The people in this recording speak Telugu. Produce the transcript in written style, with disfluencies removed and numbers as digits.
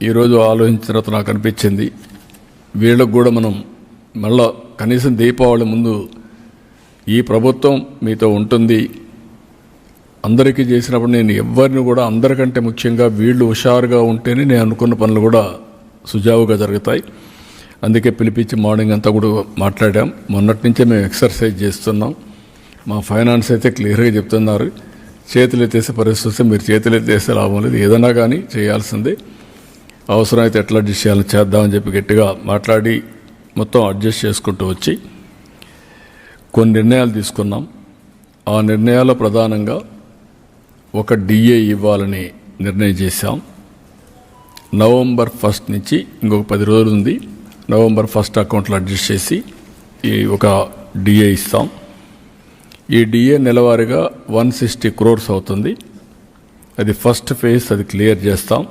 ఈరోజు ఆలోచించిన తర్వాత నాకు అనిపించింది, వీళ్ళకు కూడా మనం మళ్ళా కనీసం దీపావళి ముందు ఈ ప్రభుత్వం మీతో ఉంటుంది, అందరికీ చేసినప్పుడు నేను ఎవరిని కూడా అందరికంటే ముఖ్యంగా వీళ్ళు హుషారుగా ఉంటేనే నేను అనుకున్న పనులు కూడా సుజావుగా జరుగుతాయి. అందుకే పిలిపించి మార్నింగ్ అంతా కూడా మాట్లాడాం. మొన్నటి నుంచే మేము ఎక్సర్సైజ్ చేస్తున్నాం. మా ఫైనాన్స్ అయితే క్లియర్గా చెప్తున్నారు, చేతులు ఎత్తేసే పరిస్థితి వస్తే మీరు చేతులు ఎత్తేసే లాభం లేదు, ఏదైనా కానీ చేయాల్సిందే, అవసరమైతే ఎట్లా అడ్జస్ట్ చేయాలని చేద్దామని చెప్పి గట్టిగా మాట్లాడి మొత్తం అడ్జస్ట్ చేసుకుంటూ వచ్చి కొన్ని నిర్ణయాలు తీసుకున్నాం. ఆ నిర్ణయాల్లో ప్రధానంగా ఒక డిఏ ఇవ్వాలని నిర్ణయం చేశాం. నవంబర్ 1 నుంచి ఇంకొక 10 రోజులు ఉంది. నవంబర్ 1 అకౌంట్లో అడ్జస్ట్ చేసి ఈ ఒక డిఏ ఇస్తాం. ఈ డిఏ నెలవారీగా 160 crores అవుతుంది. అది ఫస్ట్ ఫేజ్, అది క్లియర్ చేస్తాం.